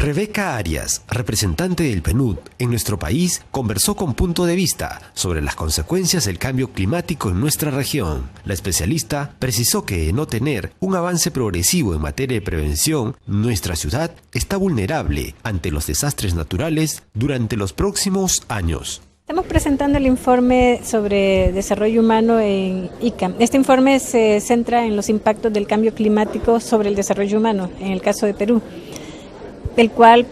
Rebeca Arias, representante del PNUD en nuestro país, conversó con Punto de Vista sobre las consecuencias del cambio climático en nuestra región. La especialista precisó que de no tener un avance progresivo en materia de prevención, nuestra ciudad está vulnerable ante los desastres naturales durante los próximos años. Estamos presentando el informe sobre desarrollo humano en ICA. Este informe se centra en los impactos del cambio climático sobre el desarrollo humano, en el caso de Perú, el cual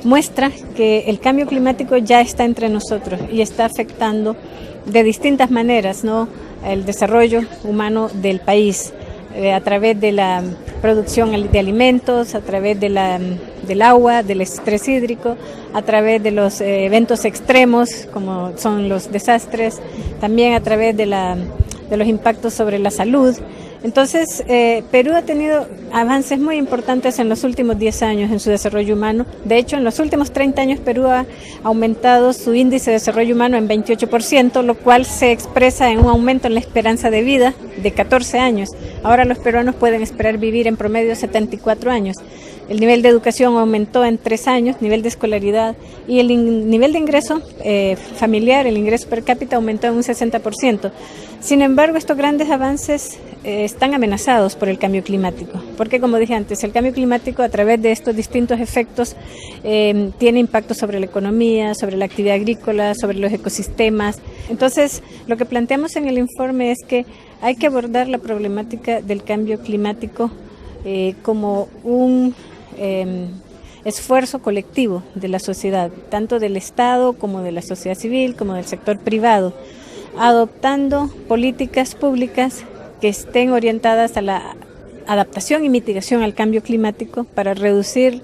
muestra que el cambio climático ya está entre nosotros y está afectando de distintas maneras, ¿no?, el desarrollo humano del país, a través de la producción de alimentos, a través del agua, del estrés hídrico, a través de los eventos extremos como son los desastres, también a través de los impactos sobre la salud. Entonces, Perú ha tenido avances muy importantes en los últimos 10 años en su desarrollo humano. De hecho, en los últimos 30 años Perú ha aumentado su índice de desarrollo humano en 28%, lo cual se expresa en un aumento en la esperanza de vida de 14 años. Ahora los peruanos pueden esperar vivir en promedio 74 años. El nivel de educación aumentó en 3 años, nivel de escolaridad, y el nivel de ingreso familiar, el ingreso per cápita aumentó en un 60%. Sin embargo, estos grandes avances están amenazados por el cambio climático, porque como dije antes, el cambio climático a través de estos distintos efectos tiene impacto sobre la economía, sobre la actividad agrícola, sobre los ecosistemas. Entonces, lo que planteamos en el informe es que hay que abordar la problemática del cambio climático como un esfuerzo colectivo de la sociedad, tanto del Estado como de la sociedad civil, como del sector privado, adoptando políticas públicas que estén orientadas a la adaptación y mitigación al cambio climático para reducir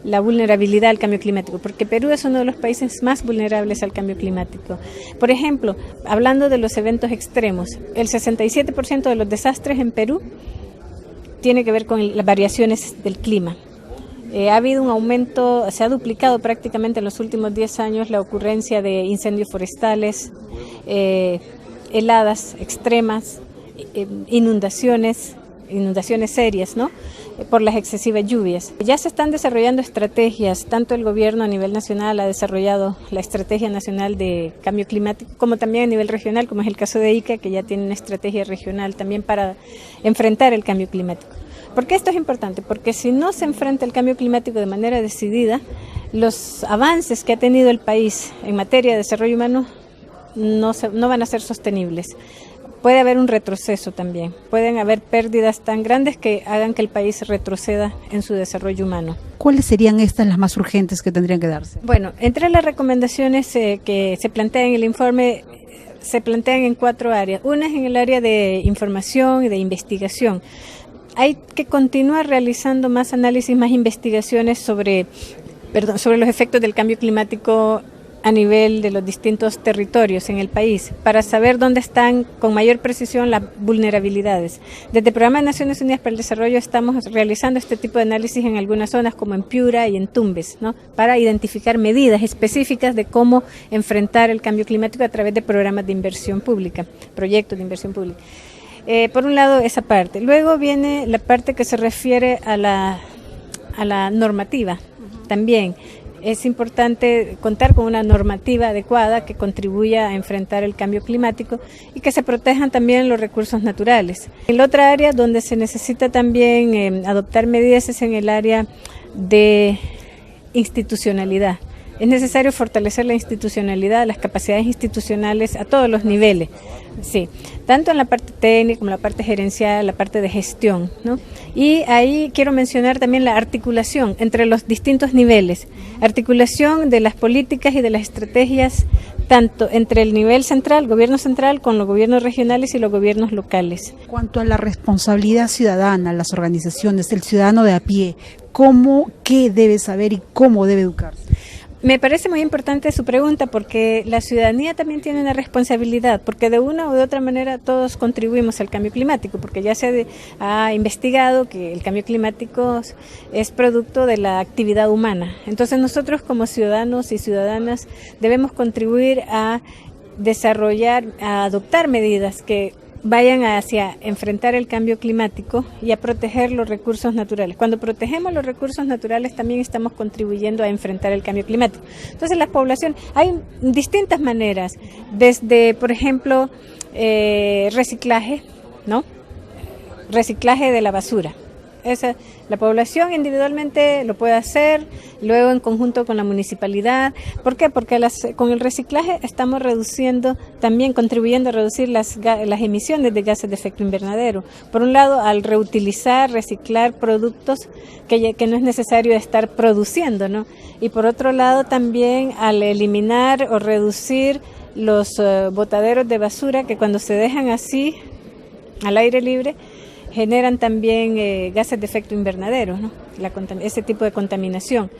la vulnerabilidad al cambio climático, porque Perú es uno de los países más vulnerables al cambio climático. Por ejemplo, hablando de los eventos extremos, el 67% de los desastres en Perú tiene que ver con las variaciones del clima. Ha habido un aumento, se ha duplicado prácticamente en los últimos 10 años la ocurrencia de incendios forestales, heladas extremas, inundaciones serias, ¿no?, por las excesivas lluvias. Ya se están desarrollando estrategias, tanto el gobierno a nivel nacional ha desarrollado la Estrategia Nacional de Cambio Climático, como también a nivel regional, como es el caso de ICA, que ya tiene una estrategia regional también para enfrentar el cambio climático. ¿Por qué esto es importante? Porque si no se enfrenta el cambio climático de manera decidida, los avances que ha tenido el país en materia de desarrollo humano no van a ser sostenibles. Puede haber un retroceso también, pueden haber pérdidas tan grandes que hagan que el país retroceda en su desarrollo humano. ¿Cuáles serían las más urgentes que tendrían que darse? Bueno, entre las recomendaciones que se plantean en el informe, se plantean en 4 áreas. Una es en el área de información y de investigación. Hay que continuar realizando más análisis, más investigaciones sobre los efectos del cambio climático a nivel de los distintos territorios en el país, para saber dónde están con mayor precisión las vulnerabilidades. Desde el Programa de Naciones Unidas para el Desarrollo estamos realizando este tipo de análisis en algunas zonas como en Piura y en Tumbes, ¿no?, para identificar medidas específicas de cómo enfrentar el cambio climático a través de programas de inversión pública, proyectos de inversión pública. Por un lado esa parte. Luego viene la parte que se refiere a la normativa también. Es importante contar con una normativa adecuada que contribuya a enfrentar el cambio climático y que se protejan también los recursos naturales. En la otra área donde se necesita también adoptar medidas es en el área de institucionalidad. Es necesario fortalecer la institucionalidad, las capacidades institucionales a todos los niveles, sí, tanto en la parte técnica como en la parte gerencial, la parte de gestión, ¿no? Y ahí quiero mencionar también la articulación entre los distintos niveles, articulación de las políticas y de las estrategias, tanto entre el nivel central, gobierno central, con los gobiernos regionales y los gobiernos locales. En cuanto a la responsabilidad ciudadana, las organizaciones, el ciudadano de a pie, ¿qué debe saber y cómo debe educarse? Me parece muy importante su pregunta porque la ciudadanía también tiene una responsabilidad, porque de una o de otra manera todos contribuimos al cambio climático, porque ya se ha investigado que el cambio climático es producto de la actividad humana. Entonces nosotros como ciudadanos y ciudadanas debemos contribuir a desarrollar, a adoptar medidas que vayan hacia enfrentar el cambio climático y a proteger los recursos naturales. Cuando protegemos los recursos naturales también estamos contribuyendo a enfrentar el cambio climático. Entonces las poblaciones, hay distintas maneras, desde por ejemplo reciclaje, ¿no? Reciclaje de la basura. La población individualmente lo puede hacer, luego en conjunto con la municipalidad. ¿Por qué? Porque con el reciclaje estamos también contribuyendo a reducir las emisiones de gases de efecto invernadero. Por un lado, al reutilizar, reciclar productos que no es necesario estar produciendo, ¿no? Y por otro lado, también al eliminar o reducir los botaderos de basura que cuando se dejan así al aire libre generan también gases de efecto invernadero, ¿no? Ese tipo de contaminación.